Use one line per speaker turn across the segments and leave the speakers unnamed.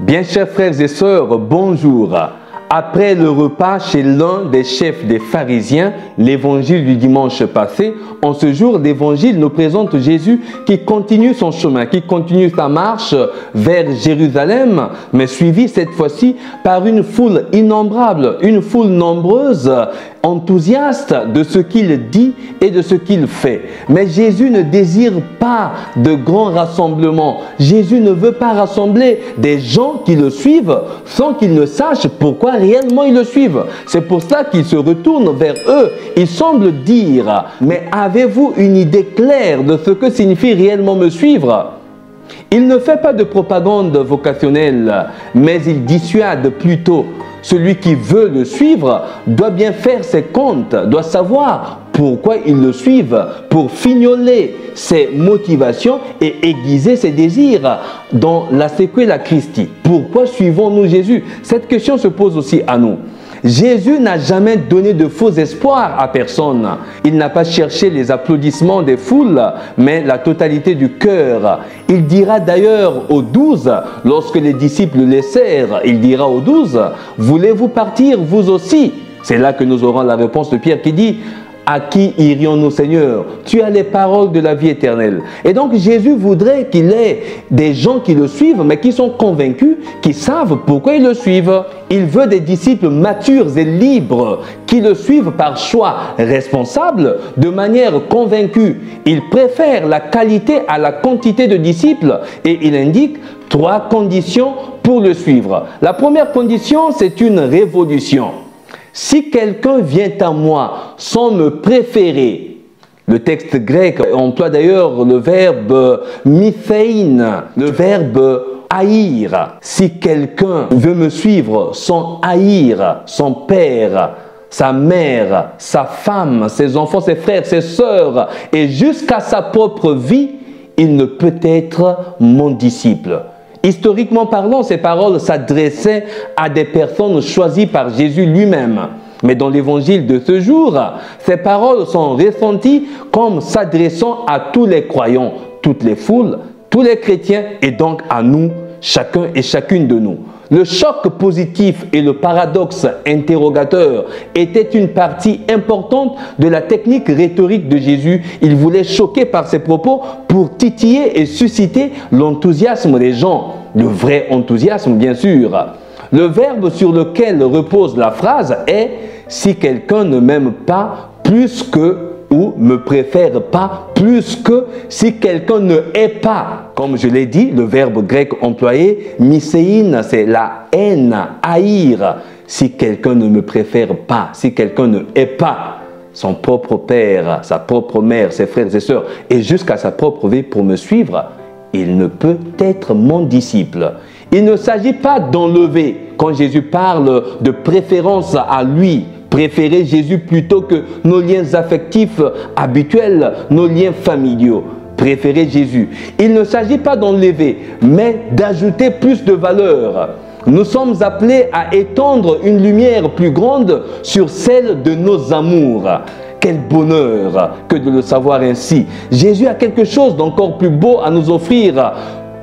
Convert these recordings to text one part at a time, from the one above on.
Bien chers frères et sœurs, bonjour. Après le repas chez l'un des chefs des pharisiens, l'évangile du dimanche passé, en ce jour l'évangile nous présente Jésus qui continue son chemin, qui continue sa marche vers Jérusalem, mais suivi cette fois-ci par une foule innombrable, une foule nombreuse, enthousiaste de ce qu'il dit et de ce qu'il fait. Mais Jésus ne désire pas de grands rassemblements. Jésus ne veut pas rassembler des gens qui le suivent sans qu'ils ne sachent pourquoi réellement ils le suivent. C'est pour ça qu'il se retourne vers eux. Il semble dire, mais avez-vous une idée claire de ce que signifie réellement me suivre ? Il ne fait pas de propagande vocationnelle, mais il dissuade plutôt. Celui qui veut le suivre doit bien faire ses comptes, doit savoir pourquoi ils le suivent, pour fignoler ses motivations et aiguiser ses désirs dans la sequela Christi. Pourquoi suivons-nous Jésus? Cette question se pose aussi à nous. Jésus n'a jamais donné de faux espoirs à personne. Il n'a pas cherché les applaudissements des foules, mais la totalité du cœur. Il dira d'ailleurs aux 12, lorsque les disciples le laissèrent, il dira aux 12, « Voulez-vous partir vous aussi ?» C'est là que nous aurons la réponse de Pierre qui dit, à qui irions-nous, Seigneur? Tu as les paroles de la vie éternelle. Et donc Jésus voudrait qu'il ait des gens qui le suivent, mais qui sont convaincus, qui savent pourquoi ils le suivent. Il veut des disciples matures et libres, qui le suivent par choix responsable, de manière convaincue. Il préfère la qualité à la quantité de disciples et il indique 3 conditions pour le suivre. La première condition, c'est une révolution. Si quelqu'un vient à moi sans me préférer, le texte grec emploie d'ailleurs le verbe mithéin, le verbe haïr. Si quelqu'un veut me suivre sans haïr son père, sa mère, sa femme, ses enfants, ses frères, ses sœurs et jusqu'à sa propre vie, il ne peut être mon disciple. Historiquement parlant, ces paroles s'adressaient à des personnes choisies par Jésus lui-même. Mais dans l'évangile de ce jour, ces paroles sont ressenties comme s'adressant à tous les croyants, toutes les foules, tous les chrétiens et donc à nous, chacun et chacune de nous. Le choc positif et le paradoxe interrogateur étaient une partie importante de la technique rhétorique de Jésus. Il voulait choquer par ses propos pour titiller et susciter l'enthousiasme des gens. Le vrai enthousiasme, bien sûr. Le verbe sur lequel repose la phrase est « si quelqu'un ne m'aime pas plus que » ou « me préfère pas plus que » si quelqu'un ne hait pas. Comme je l'ai dit, le verbe grec employé, mithéin, c'est la haine, haïr. Si quelqu'un ne me préfère pas, si quelqu'un ne hait pas son propre père, sa propre mère, ses frères et sœurs, et jusqu'à sa propre vie pour me suivre, il ne peut être mon disciple. Il ne s'agit pas d'enlever, quand Jésus parle de préférence à lui, préférer Jésus plutôt que nos liens affectifs habituels, nos liens familiaux. Préférer Jésus. Il ne s'agit pas d'enlever, mais d'ajouter plus de valeur. Nous sommes appelés à étendre une lumière plus grande sur celle de nos amours. Quel bonheur que de le savoir ainsi. Jésus a quelque chose d'encore plus beau à nous offrir.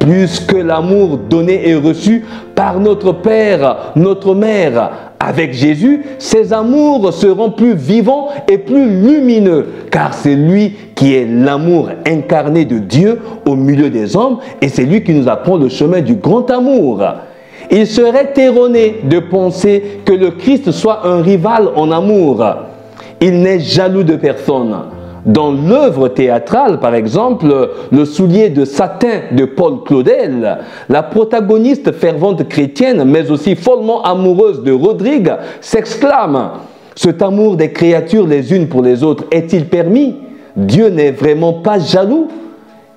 Plus que l'amour donné et reçu par notre Père, notre Mère. Avec Jésus, ces amours seront plus vivants et plus lumineux, car c'est lui qui est l'amour incarné de Dieu au milieu des hommes et c'est lui qui nous apprend le chemin du grand amour. Il serait erroné de penser que le Christ soit un rival en amour. Il n'est jaloux de personne. Dans l'œuvre théâtrale, par exemple, Le soulier de satin de Paul Claudel, la protagoniste fervente chrétienne, mais aussi follement amoureuse de Rodrigue, s'exclame « Cet amour des créatures les unes pour les autres est-il permis? Dieu n'est vraiment pas jaloux ?»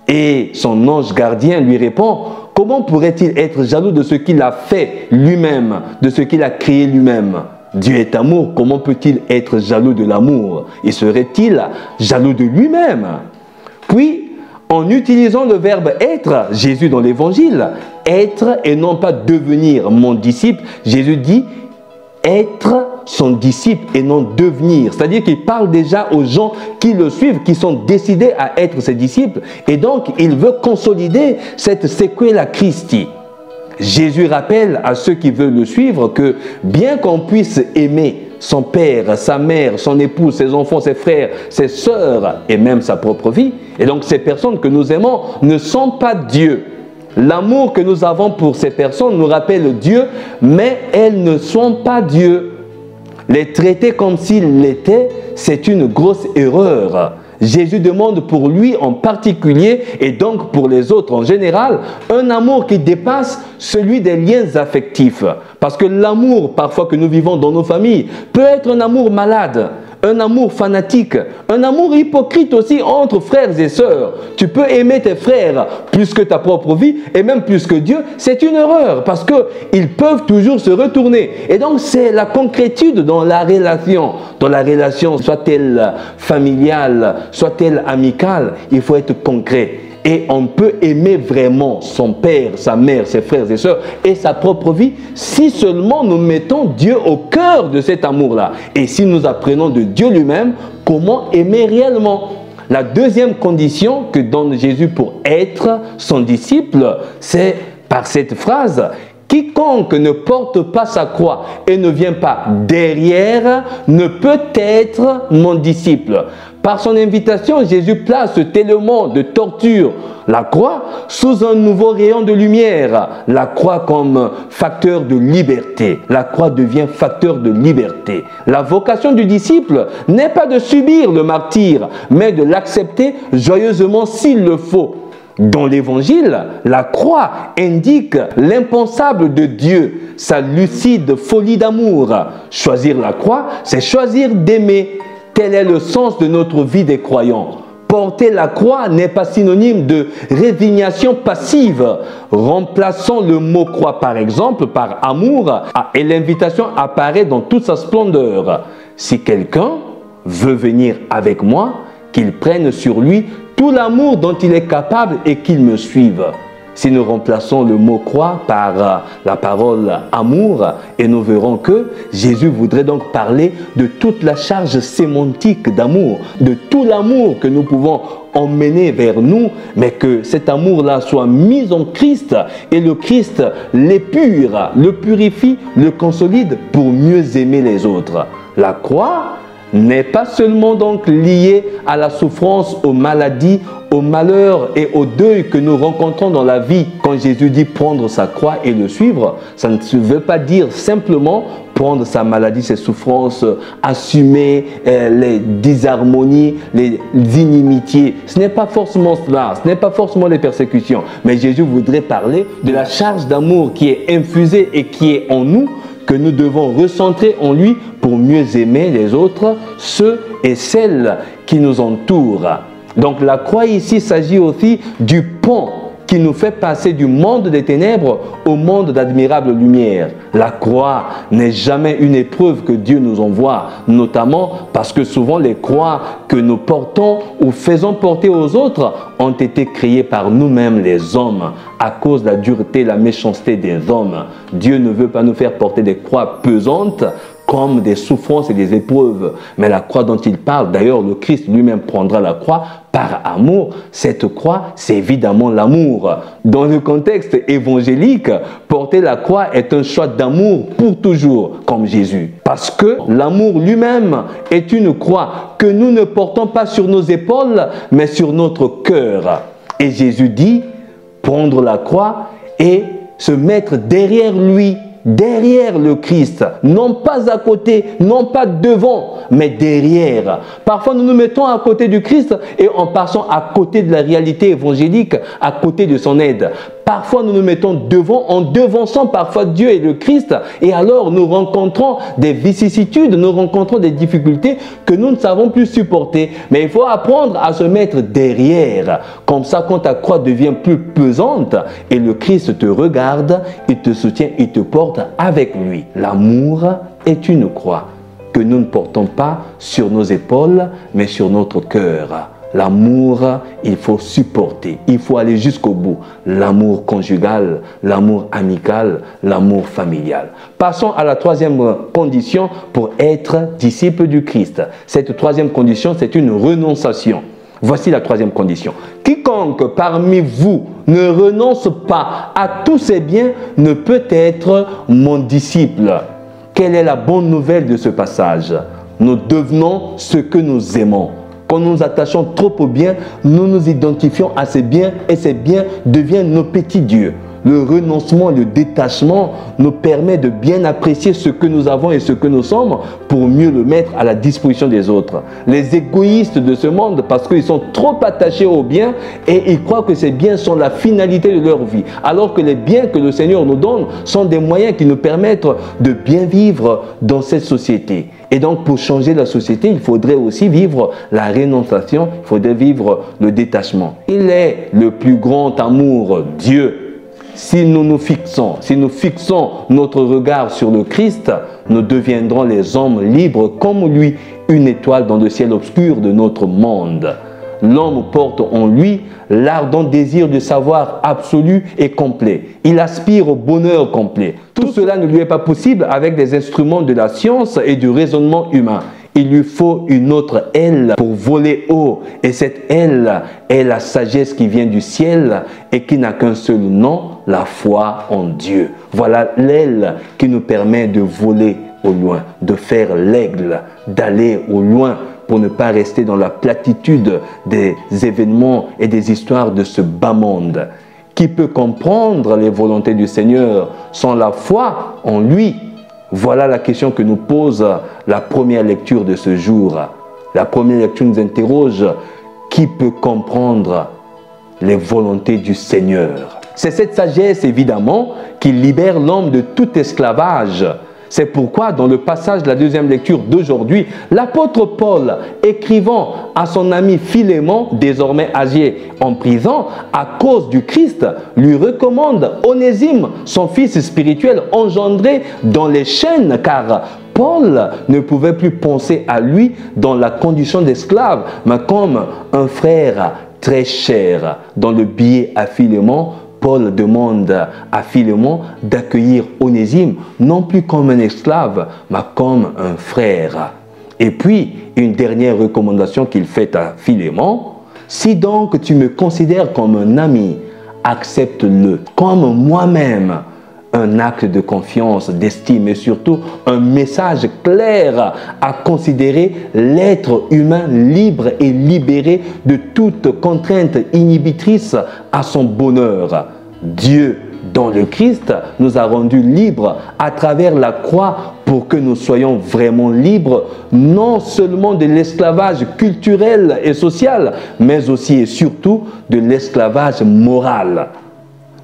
Et son ange gardien lui répond « Comment pourrait-il être jaloux de ce qu'il a fait lui-même, de ce qu'il a créé lui-même » Dieu est amour, comment peut-il être jaloux de l'amour? Et serait-il jaloux de lui-même? Puis, en utilisant le verbe être, Jésus dans l'évangile, être et non pas devenir mon disciple, Jésus dit être son disciple et non devenir. C'est-à-dire qu'il parle déjà aux gens qui le suivent, qui sont décidés à être ses disciples. Et donc, il veut consolider cette sequela Christi. Jésus rappelle à ceux qui veulent le suivre que bien qu'on puisse aimer son père, sa mère, son épouse, ses enfants, ses frères, ses sœurs et même sa propre vie, et donc ces personnes que nous aimons ne sont pas Dieu. L'amour que nous avons pour ces personnes nous rappelle Dieu, mais elles ne sont pas Dieu. Les traiter comme s'ils l'étaient, c'est une grosse erreur. Jésus demande pour lui en particulier et donc pour les autres en général un amour qui dépasse celui des liens affectifs. Parce que l'amour parfois que nous vivons dans nos familles peut être un amour malade, un amour fanatique, un amour hypocrite aussi entre frères et sœurs. Tu peux aimer tes frères plus que ta propre vie et même plus que Dieu. C'est une erreur parce qu'ils peuvent toujours se retourner. Et donc c'est la concrétude dans la relation. Dans la relation, soit-elle familiale, soit-elle amicale, il faut être concret. Et on peut aimer vraiment son père, sa mère, ses frères et sœurs et sa propre vie si seulement nous mettons Dieu au cœur de cet amour-là. Et si nous apprenons de Dieu lui-même comment aimer réellement. La deuxième condition que donne Jésus pour être son disciple, c'est par cette phrase: quiconque ne porte pas sa croix et ne vient pas derrière ne peut être mon disciple. Par son invitation, Jésus place tellement de torture, la croix, sous un nouveau rayon de lumière. La croix comme facteur de liberté. La croix devient facteur de liberté. La vocation du disciple n'est pas de subir le martyre, mais de l'accepter joyeusement s'il le faut. Dans l'Évangile, la croix indique l'impensable de Dieu, sa lucide folie d'amour. Choisir la croix, c'est choisir d'aimer. Tel est le sens de notre vie des croyants. Porter la croix n'est pas synonyme de résignation passive. Remplaçons le mot croix par exemple par amour et l'invitation apparaît dans toute sa splendeur. Si quelqu'un veut venir avec moi, qu'il prenne sur lui tout l'amour dont il est capable et qu'il me suive. Si nous remplaçons le mot croix par la parole amour, et nous verrons que Jésus voudrait donc parler de toute la charge sémantique d'amour, de tout l'amour que nous pouvons emmener vers nous, mais que cet amour-là soit mis en Christ et le Christ l'épure, le purifie, le consolide pour mieux aimer les autres. La croix n'est pas seulement donc lié à la souffrance, aux maladies, au malheur et au deuil que nous rencontrons dans la vie. Quand Jésus dit prendre sa croix et le suivre, ça ne veut pas dire simplement prendre sa maladie, ses souffrances, assumer les disharmonies, les inimitiés. Ce n'est pas forcément cela, ce n'est pas forcément les persécutions. Mais Jésus voudrait parler de la charge d'amour qui est infusée et qui est en nous, que nous devons recentrer en lui pour mieux aimer les autres, ceux et celles qui nous entourent. Donc la croix ici s'agit aussi du pont qui nous fait passer du monde des ténèbres au monde d'admirable lumière. La croix n'est jamais une épreuve que Dieu nous envoie, notamment parce que souvent les croix que nous portons ou faisons porter aux autres ont été créées par nous-mêmes les hommes, à cause de la dureté, la méchanceté des hommes. Dieu ne veut pas nous faire porter des croix pesantes, comme des souffrances et des épreuves. Mais la croix dont il parle, d'ailleurs le Christ lui-même prendra la croix par amour. Cette croix, c'est évidemment l'amour. Dans le contexte évangélique, porter la croix est un choix d'amour pour toujours, comme Jésus. Parce que l'amour lui-même est une croix que nous ne portons pas sur nos épaules, mais sur notre cœur. Et Jésus dit, prendre la croix et se mettre derrière lui, derrière le Christ, non pas à côté, non pas devant, mais derrière. Parfois, nous nous mettons à côté du Christ et en passant à côté de la réalité évangélique, à côté de son aide. Parfois, nous nous mettons devant, en devançant parfois Dieu et le Christ. Et alors, nous rencontrons des vicissitudes, nous rencontrons des difficultés que nous ne savons plus supporter. Mais il faut apprendre à se mettre derrière. Comme ça, quand ta croix devient plus pesante et le Christ te regarde, il te soutient, il te porte avec lui. L'amour est une croix que nous ne portons pas sur nos épaules, mais sur notre cœur. L'amour, il faut supporter, il faut aller jusqu'au bout. L'amour conjugal, l'amour amical, l'amour familial. Passons à la troisième condition pour être disciple du Christ. Cette troisième condition, c'est une renonciation. Voici la troisième condition. Quiconque parmi vous ne renonce pas à tous ses biens ne peut être mon disciple. Quelle est la bonne nouvelle de ce passage? Nous devenons ce que nous aimons. Quand nous nous attachons trop aux biens, nous nous identifions à ces biens et ces biens deviennent nos petits dieux. Le renoncement, le détachement nous permet de bien apprécier ce que nous avons et ce que nous sommes pour mieux le mettre à la disposition des autres. Les égoïstes de ce monde, parce qu'ils sont trop attachés aux biens et ils croient que ces biens sont la finalité de leur vie. Alors que les biens que le Seigneur nous donne sont des moyens qui nous permettent de bien vivre dans cette société. Et donc pour changer la société, il faudrait aussi vivre la rénonciation, il faudrait vivre le détachement. Il est le plus grand amour, Dieu. Si nous fixons notre regard sur le Christ, nous deviendrons les hommes libres comme lui, une étoile dans le ciel obscur de notre monde. L'homme porte en lui l'ardent désir de savoir absolu et complet. Il aspire au bonheur complet. Tout cela ne lui est pas possible avec des instruments de la science et du raisonnement humain. Il lui faut une autre aile pour voler haut. Et cette aile est la sagesse qui vient du ciel et qui n'a qu'un seul nom, la foi en Dieu. Voilà l'aile qui nous permet de voler au loin, de faire l'aigle, d'aller au loin pour ne pas rester dans la platitude des événements et des histoires de ce bas monde. Qui peut comprendre les volontés du Seigneur sans la foi en lui? Voilà la question que nous pose la première lecture de ce jour. La première lecture nous interroge: qui peut comprendre les volontés du Seigneur? C'est cette sagesse, évidemment, qui libère l'homme de tout esclavage. C'est pourquoi, dans le passage de la deuxième lecture d'aujourd'hui, l'apôtre Paul, écrivant à son ami Philémon, désormais âgé en prison, à cause du Christ, lui recommande Onésime, son fils spirituel engendré dans les chaînes, car Paul ne pouvait plus penser à lui dans la condition d'esclave, mais comme un frère très cher. Dans le billet à Philémon, Paul demande à Philémon d'accueillir Onésime, non plus comme un esclave, mais comme un frère. Et puis, une dernière recommandation qu'il fait à Philémon: si donc tu me considères comme un ami, accepte-le comme moi-même. Un acte de confiance, d'estime et surtout un message clair à considérer l'être humain libre et libéré de toute contrainte inhibitrice à son bonheur. Dieu, dans le Christ, nous a rendus libres à travers la croix pour que nous soyons vraiment libres, non seulement de l'esclavage culturel et social, mais aussi et surtout de l'esclavage moral.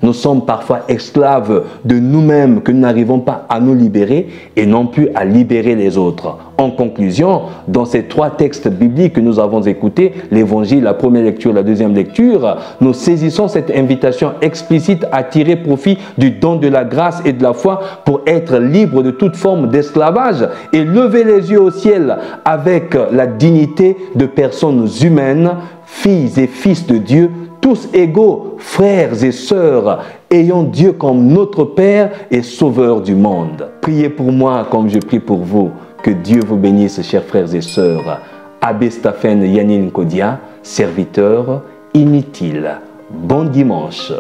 Nous sommes parfois esclaves de nous-mêmes, que nous n'arrivons pas à nous libérer et non plus à libérer les autres. En conclusion, dans ces trois textes bibliques que nous avons écoutés, l'évangile, la première lecture, la deuxième lecture, nous saisissons cette invitation explicite à tirer profit du don de la grâce et de la foi pour être libre de toute forme d'esclavage et lever les yeux au ciel avec la dignité de personnes humaines, filles et fils de Dieu, tous égaux, frères et sœurs, ayant Dieu comme notre Père et Sauveur du monde. Priez pour moi comme je prie pour vous. Que Dieu vous bénisse, chers frères et sœurs. Abbé Stephen Yanin Kodia, serviteur inutile. Bon dimanche.